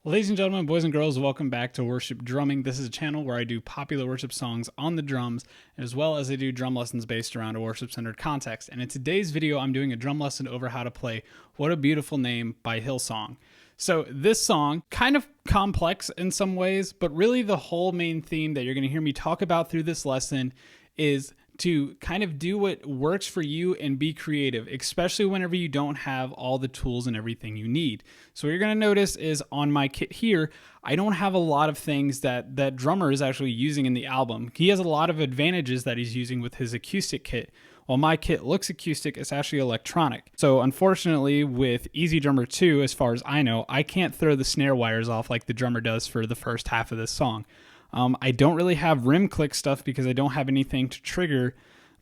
Ladies and gentlemen, boys and girls, welcome back to Worship Drumming. This is a channel where I do popular worship songs on the drums, as well as I do drum lessons based around a worship-centered context. And in today's video, I'm doing a drum lesson over how to play What a Beautiful Name by Hillsong. So this song, kind of complex in some ways, but really the whole main theme that you're going to hear me talk about through this lesson is to kind of do what works for you and be creative, especially whenever you don't have all the tools and everything you need. So what you're going to notice is on my kit here, I don't have a lot of things that drummer is actually using in the album. He has a lot of advantages that he's using with his acoustic kit. While my kit looks acoustic, it's actually electronic. So unfortunately, with Easy Drummer 2, as far as I know, I can't throw the snare wires off like the drummer does for the first half of this song. I don't really have rim click stuff because I don't have anything to trigger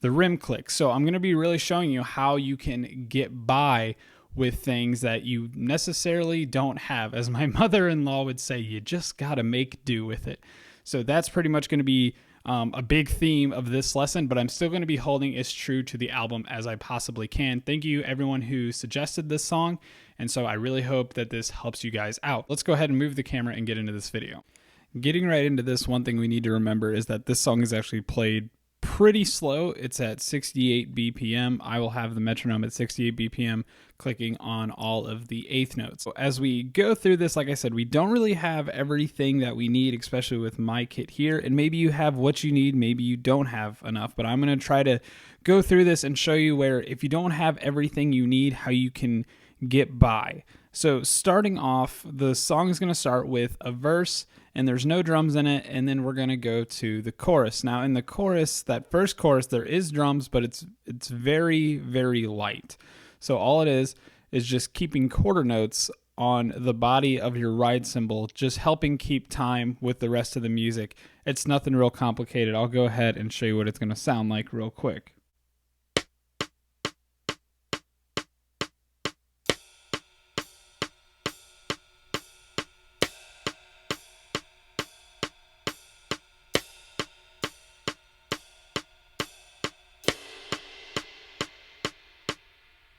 the rim click. So I'm going to be really showing you how you can get by with things that you necessarily don't have. As my mother-in-law would say, you just got to make do with it. So that's pretty much going to be a big theme of this lesson, but I'm still going to be holding as true to the album as I possibly can. Thank you everyone who suggested this song, and so I really hope that this helps you guys out. Let's go ahead and move the camera and get into this video. Getting right into this, one thing we need to remember is that this song is actually played pretty slow. It's at 68 BPM. I will have the metronome at 68 BPM clicking on all of the eighth notes. So as we go through this, like I said, we don't really have everything that we need, especially with my kit here. And maybe you have what you need, maybe you don't have enough, but I'm going to try to go through this and show you where if you don't have everything you need, how you can get by. So starting off, the song is going to start with a verse and there's no drums in it, and then we're going to go to the chorus. Now in the chorus, that first chorus, there is drums, but it's very, very light. So all it is just keeping quarter notes on the body of your ride cymbal, just helping keep time with the rest of the music. It's nothing real complicated. I'll go ahead and show you what it's going to sound like real quick.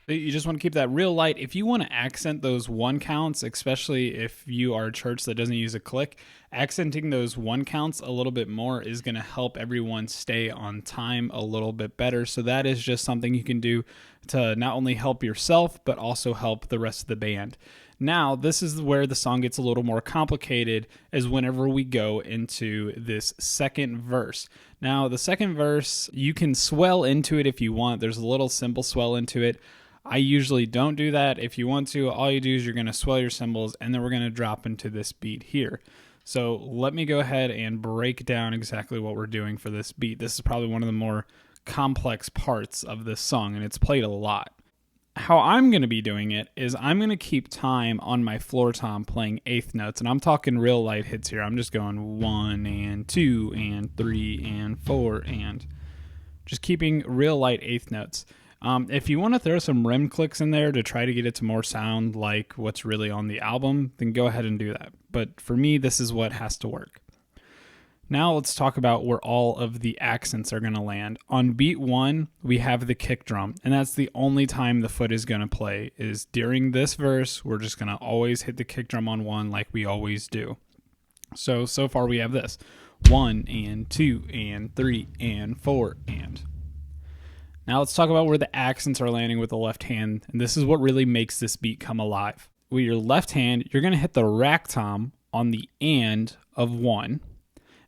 You just want to keep that real light. If you want to accent those one counts, especially if you are a church that doesn't use a click, accenting those one counts a little bit more is going to help everyone stay on time a little bit better. So that is just something you can do to not only help yourself, but also help the rest of the band. Now, this is where the song gets a little more complicated, is whenever we go into this second verse. Now, the second verse, you can swell into it if you want. There's a little cymbal swell into it. I usually don't do that. If you want to, all you do is you're going to swell your cymbals, and then we're going to drop into this beat here. So let me go ahead and break down exactly what we're doing for this beat. This is probably one of the more complex parts of this song, and it's played a lot. How I'm going to be doing it is I'm going to keep time on my floor tom playing eighth notes, and I'm talking real light hits here. I'm just going 1 and 2 and 3 and 4 and just keeping real light eighth notes. If you want to throw some rim clicks in there to try to get it to more sound like what's really on the album, then go ahead and do that. But for me, this is what has to work. Now let's talk about where all of the accents are going to land. On beat 1, we have the kick drum, and that's the only time the foot is going to play, is during this verse. We're just going to always hit the kick drum on 1 like we always do. So far we have this. 1 and 2 and 3 and 4 and... Now let's talk about where the accents are landing with the left hand, and this is what really makes this beat come alive. With your left hand, you're going to hit the rack tom on the and of 1, and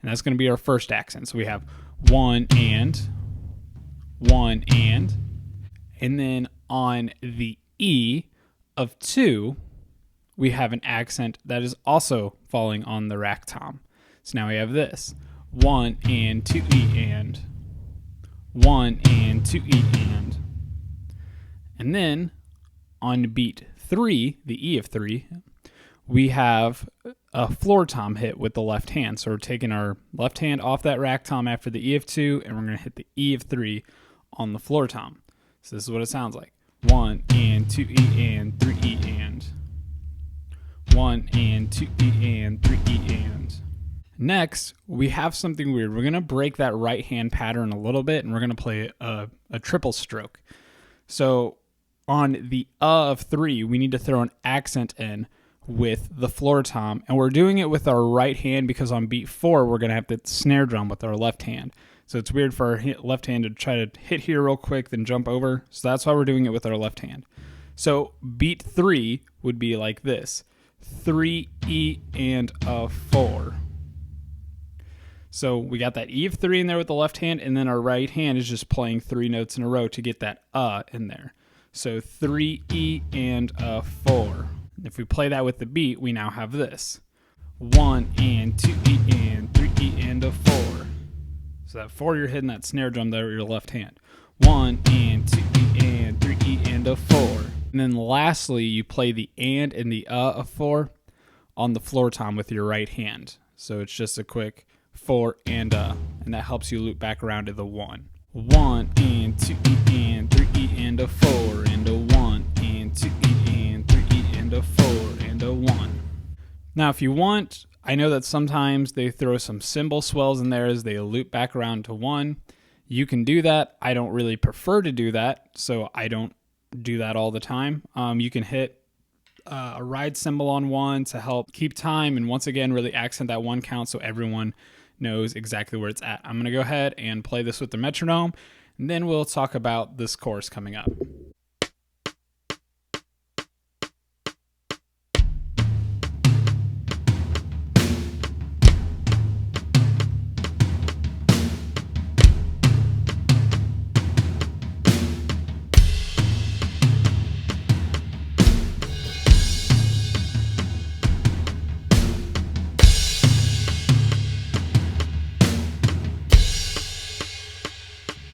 that's going to be our first accent. So we have 1 and, and then on the E of 2, we have an accent that is also falling on the rack tom. So now we have this, 1 and 2 E and, 1 and 2 E and then on beat 3, the E of 3, we have a floor tom hit with the left hand. So we're taking our left hand off that rack tom after the E of 2, and we're going to hit the E of 3 on the floor tom. So this is what it sounds like. 1 and 2 E and 3 E and 1 and 2 E and 3 E and. Next, we have something weird. We're going to break that right hand pattern a little bit, and we're going to play a triple stroke. So on the of 3, we need to throw an accent in with the floor tom, and we're doing it with our right hand because on beat 4 we're going to have the snare drum with our left hand. So it's weird for our left hand to try to hit here real quick then jump over. So that's why we're doing it with our left hand. So beat 3 would be like this: 3 E and a 4. So we got that E of 3 in there with the left hand, and then our right hand is just playing 3 notes in a row to get that in there. So 3 E and a 4. If we play that with the beat, we now have this: 1 and 2 E and 3 E and a 4. So that 4, you're hitting that snare drum there with your left hand. 1 and 2 E and 3 E and a 4. And then lastly, you play the and the of 4 on the floor tom with your right hand. So it's just a quick 4 and that helps you loop back around to the 1. 1 and 2 E and 3 E and a 4 and a 1 and 2 E and 3 E and a 4 and a 1. Now if you want, I know that sometimes they throw some cymbal swells in there as they loop back around to 1. You can do that. I don't really prefer to do that, so I don't do that all the time. You can hit a ride cymbal on 1 to help keep time and once again really accent that 1 count so everyone knows exactly where it's at. I'm going to go ahead and play this with the metronome, and then we'll talk about this chorus coming up.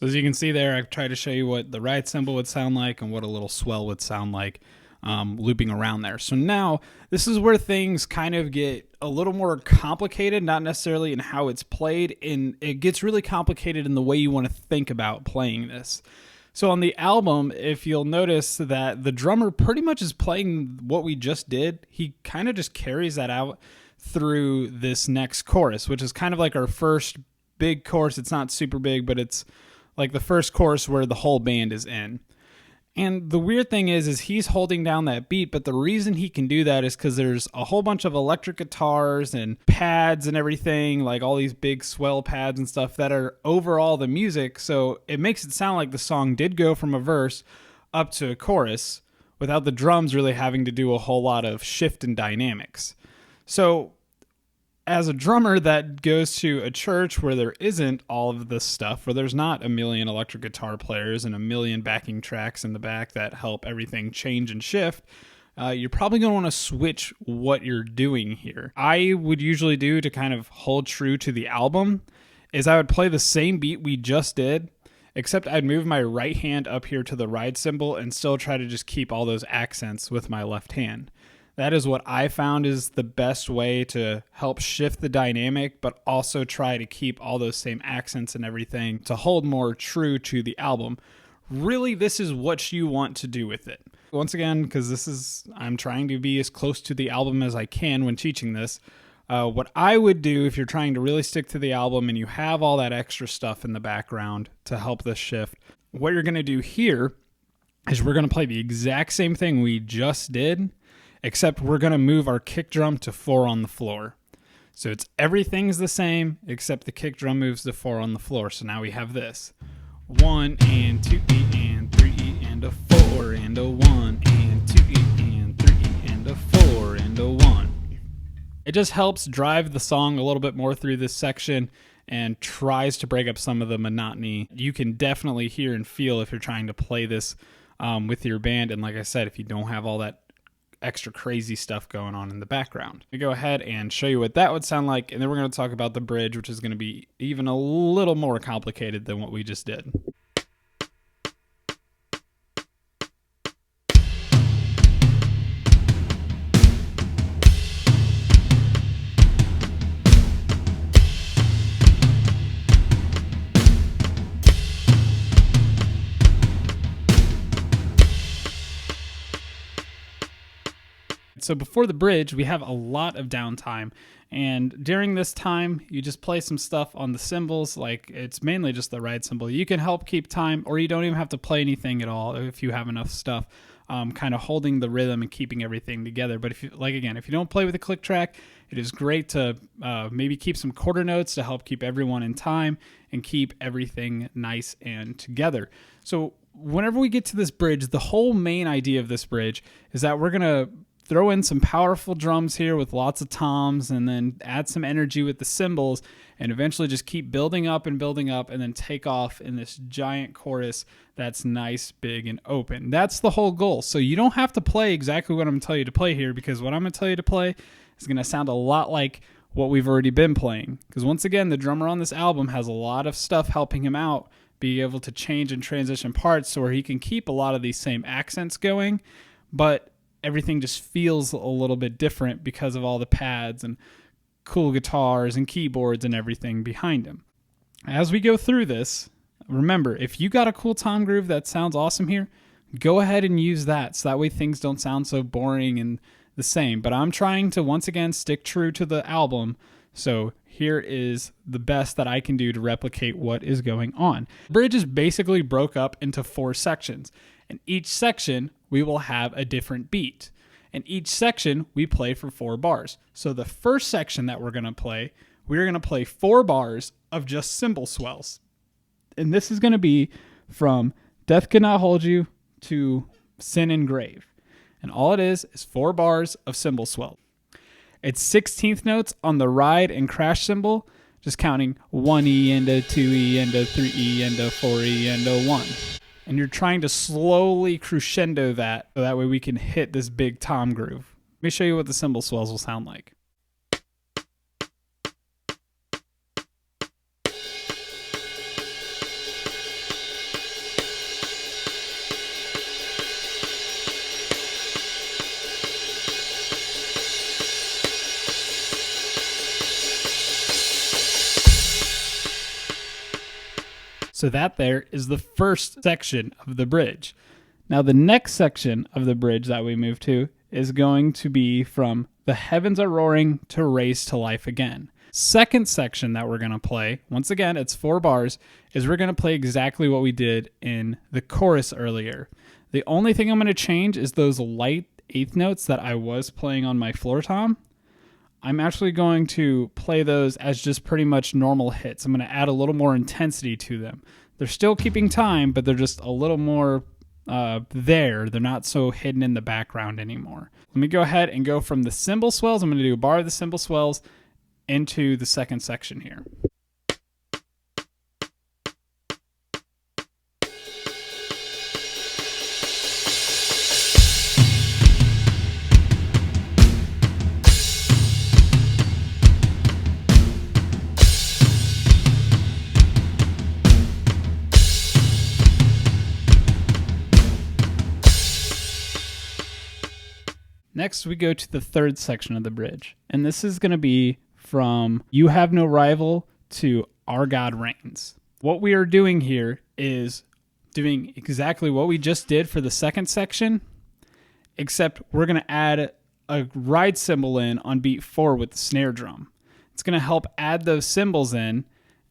As you can see there, I've tried to show you what the ride cymbal would sound like and what a little swell would sound like looping around there. So now this is where things kind of get a little more complicated, not necessarily in how it's played, and it gets really complicated in the way you want to think about playing this. So on the album, if you'll notice that the drummer pretty much is playing what we just did, he kind of just carries that out through this next chorus, which is kind of like our first big chorus. It's not super big, but it's like the first chorus where the whole band is in. And the weird thing is he's holding down that beat, but the reason he can do that is because there's a whole bunch of electric guitars and pads and everything, like all these big swell pads and stuff that are over all the music, so it makes it sound like the song did go from a verse up to a chorus without the drums really having to do a whole lot of shift and dynamics. So as a drummer that goes to a church where there isn't all of this stuff, where there's not a million electric guitar players and a million backing tracks in the back that help everything change and shift, you're probably going to want to switch what you're doing here. I would usually do to kind of hold true to the album is I would play the same beat we just did, except I'd move my right hand up here to the ride cymbal and still try to just keep all those accents with my left hand. That is what I found is the best way to help shift the dynamic, but also try to keep all those same accents and everything to hold more true to the album. Really, this is what you want to do with it. Once again, because I'm trying to be as close to the album as I can when teaching this. What I would do if you're trying to really stick to the album and you have all that extra stuff in the background to help this shift, what you're going to do here is we're going to play the exact same thing we just did, except we're going to move our kick drum to 4 on the floor. So it's everything's the same, except the kick drum moves to 4 on the floor. So now we have this: 1 and 2 E and 3 E and a 4 and a 1 and 2 E and 3 E and a 4 and a 1. It just helps drive the song a little bit more through this section and tries to break up some of the monotony. You can definitely hear and feel if you're trying to play this with your band. And like I said, if you don't have all that extra crazy stuff going on in the background. We go ahead and show you what that would sound like, and then we're going to talk about the bridge, which is going to be even a little more complicated than what we just did. So before the bridge, we have a lot of downtime, and during this time, you just play some stuff on the cymbals, like it's mainly just the ride cymbal. You can help keep time, or you don't even have to play anything at all if you have enough stuff. kind of holding the rhythm and keeping everything together. But if you don't play with a click track, it is great to maybe keep some quarter notes to help keep everyone in time and keep everything nice and together. So whenever we get to this bridge, the whole main idea of this bridge is that we're going to throw in some powerful drums here with lots of toms, and then add some energy with the cymbals, and eventually just keep building up, and then take off in this giant chorus that's nice, big, and open. That's the whole goal. So you don't have to play exactly what I'm going to tell you to play here, because what I'm going to tell you to play is going to sound a lot like what we've already been playing. Because once again, the drummer on this album has a lot of stuff helping him out, be able to change and transition parts so where he can keep a lot of these same accents going, but everything just feels a little bit different because of all the pads and cool guitars and keyboards and everything behind him. As we go through this, remember, if you got a cool tom groove that sounds awesome here, go ahead and use that, so that way things don't sound so boring and the same. But I'm trying to, once again, stick true to the album, so here is the best that I can do to replicate what is going on. The bridge is basically broke up into 4 sections. In each section, we will have a different beat. In each section, we play for 4 bars. So the first section that we're going to play 4 bars of just cymbal swells. And this is going to be from Death Could Not Hold You to Sin and Grave. And all it is 4 bars of cymbal swell. It's 16th notes on the ride and crash cymbal, just counting 1E and a 2E and a 3E and a 4E and a 1. And you're trying to slowly crescendo that, so that way we can hit this big tom groove. Let me show you what the cymbal swells will sound like. So that there is the first section of the bridge. Now the next section of the bridge that we move to is going to be from The Heavens Are Roaring to Raise to Life Again. Second section that we're going to play, once again, it's 4 bars, is we're going to play exactly what we did in the chorus earlier. The only thing I'm going to change is those light 8th notes that I was playing on my floor tom. I'm actually going to play those as just pretty much normal hits. I'm going to add a little more intensity to them. They're still keeping time, but they're just a little more there. They're not so hidden in the background anymore. Let me go ahead and go from the cymbal swells. I'm going to do a bar of the cymbal swells into the second section here. Next, we go to the third section of the bridge, and this is going to be from You Have No Rival to Our God Reigns. What we are doing here is doing exactly what we just did for the second section, except we're going to add a ride cymbal in on beat 4 with the snare drum. It's going to help add those cymbals in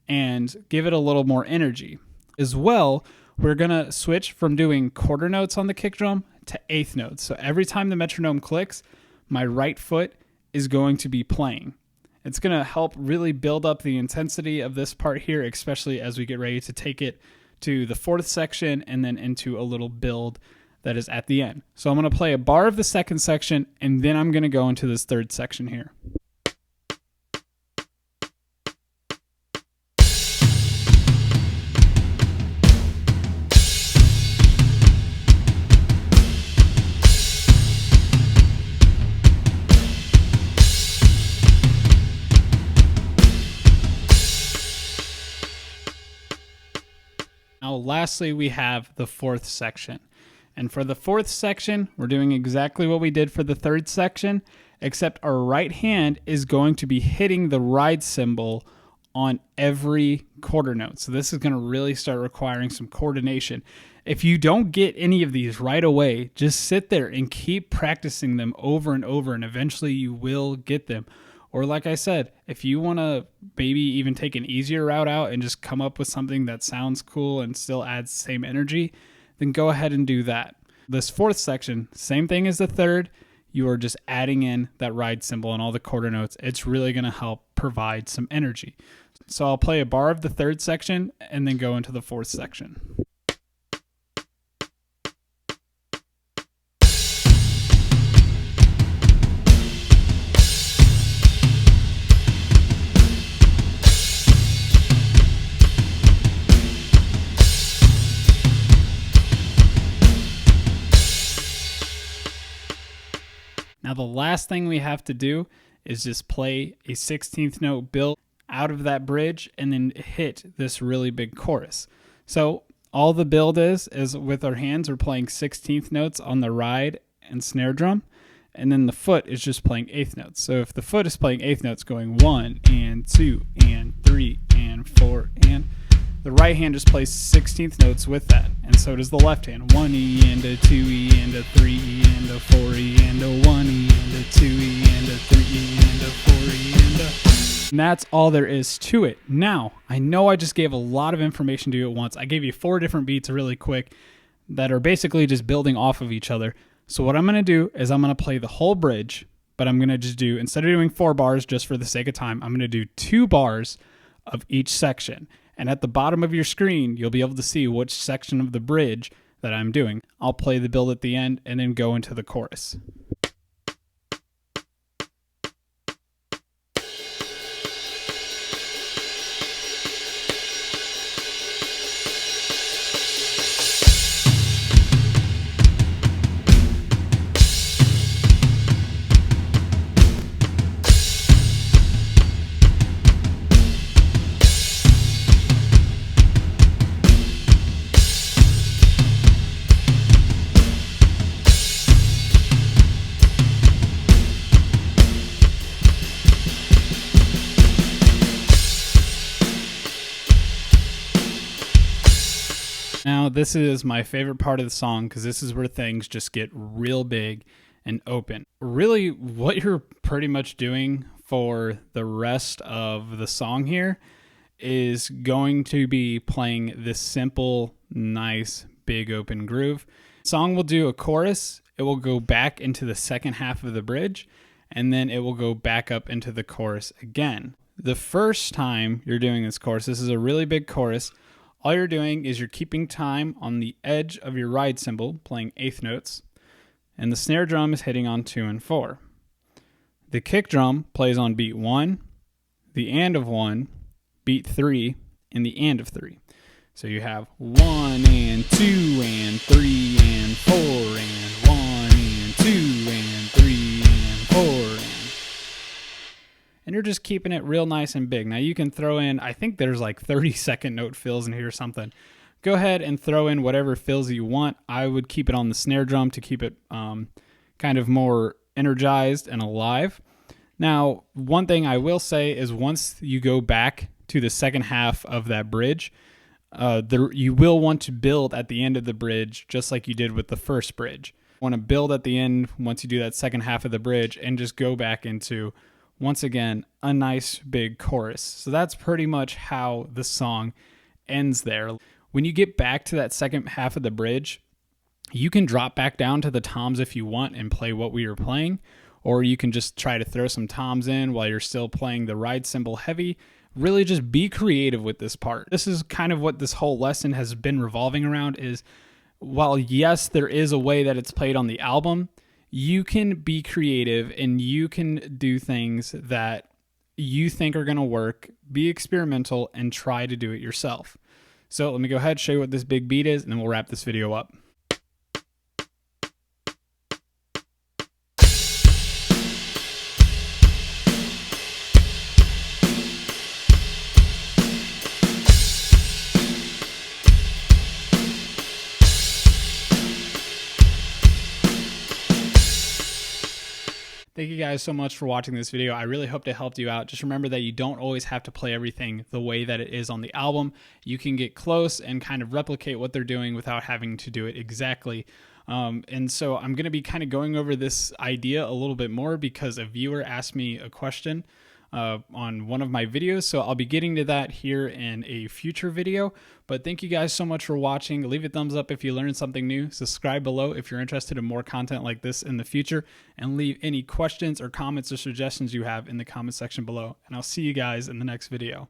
and give it a little more energy. As well, we're going to switch from doing quarter notes on the kick drum to 8th notes. So every time the metronome clicks, my right foot is going to be playing. It's going to help really build up the intensity of this part here, especially as we get ready to take it to the 4th section and then into a little build that is at the end. So I'm going to play a bar of the second section, and then I'm going to go into this third section here. Now, lastly, we have the 4th section. And for the 4th section, we're doing exactly what we did for the 3rd section, except our right hand is going to be hitting the ride cymbal on every quarter note. So this is going to really start requiring some coordination. If you don't get any of these right away, just sit there and keep practicing them over and over, and eventually you will get them. Or like I said, if you want to maybe even take an easier route out and just come up with something that sounds cool and still adds the same energy, then go ahead and do that. This fourth section, same thing as the third. You are just adding in that ride cymbal and all the quarter notes. It's really going to help provide some energy. So I'll play a bar of the third section and then go into the fourth section. Now the last thing we have to do is just play a 16th note build out of that bridge and then hit this really big chorus. So all the build is with our hands, we're playing 16th notes on the ride and snare drum, and then the foot is just playing 8th notes. So if the foot is playing 8th notes going 1 and 2 and 3 and 4, and the right hand just plays 16th notes with that, and so does the left hand. 1 E and a 2 E and a 3 E and a 4 E and a 1 E and a 2 E and a 3 E and a 4 E and a... And that's all there is to it. Now, I know I just gave a lot of information to you at once. I gave you 4 different beats really quick that are basically just building off of each other. So what I'm going to do is I'm going to play the whole bridge, but I'm going to just do, instead of doing 4 bars just for the sake of time, I'm going to do 2 bars of each section. And at the bottom of your screen, you'll be able to see which section of the bridge that I'm doing. I'll play the build at the end and then go into the chorus. Now, this is my favorite part of the song because this is where things just get real big and open. Really, what you're pretty much doing for the rest of the song here is going to be playing this simple, nice, big open groove. The song will do a chorus. It will go back into the second half of the bridge, and then it will go back up into the chorus again. The first time you're doing this chorus, this is a really big chorus. All you're doing is you're keeping time on the edge of your ride cymbal, playing 8th notes, and the snare drum is hitting on 2 and 4. The kick drum plays on beat 1, the and of 1, beat 3, and the and of 3. So you have 1 and 2 and 3 and 4 and 1 and 2 and 3 and 4 and you're just keeping it real nice and big. Now you can throw in, I think there's like 30-second note fills in here or something. Go ahead and throw in whatever fills you want. I would keep it on the snare drum to keep it kind of more energized and alive. Now, one thing I will say is once you go back to the second half of that bridge, you will want to build at the end of the bridge just like you did with the first bridge. You want to build at the end once you do that second half of the bridge and just go back into, once again, a nice big chorus. So that's pretty much how the song ends there. When you get back to that second half of the bridge, you can drop back down to the toms if you want and play what we were playing, or you can just try to throw some toms in while you're still playing the ride cymbal heavy. Really just be creative with this part. This is kind of what this whole lesson has been revolving around is, while yes, there is a way that it's played on the album, you can be creative and you can do things that you think are going to work, be experimental, and try to do it yourself. So let me go ahead and show you what this big beat is, and then we'll wrap this video up. Thank you guys so much for watching this video. I really hope it helped you out. Just remember that you don't always have to play everything the way that it is on the album. You can get close and kind of replicate what they're doing without having to do it exactly. And so I'm going to be kind of going over this idea a little bit more because a viewer asked me a question on one of my videos. So I'll be getting to that here in a future video. But thank you guys so much for watching. Leave a thumbs up if you learned something new. Subscribe below if you're interested in more content like this in the future. And leave any questions or comments or suggestions you have in the comment section below. And I'll see you guys in the next video.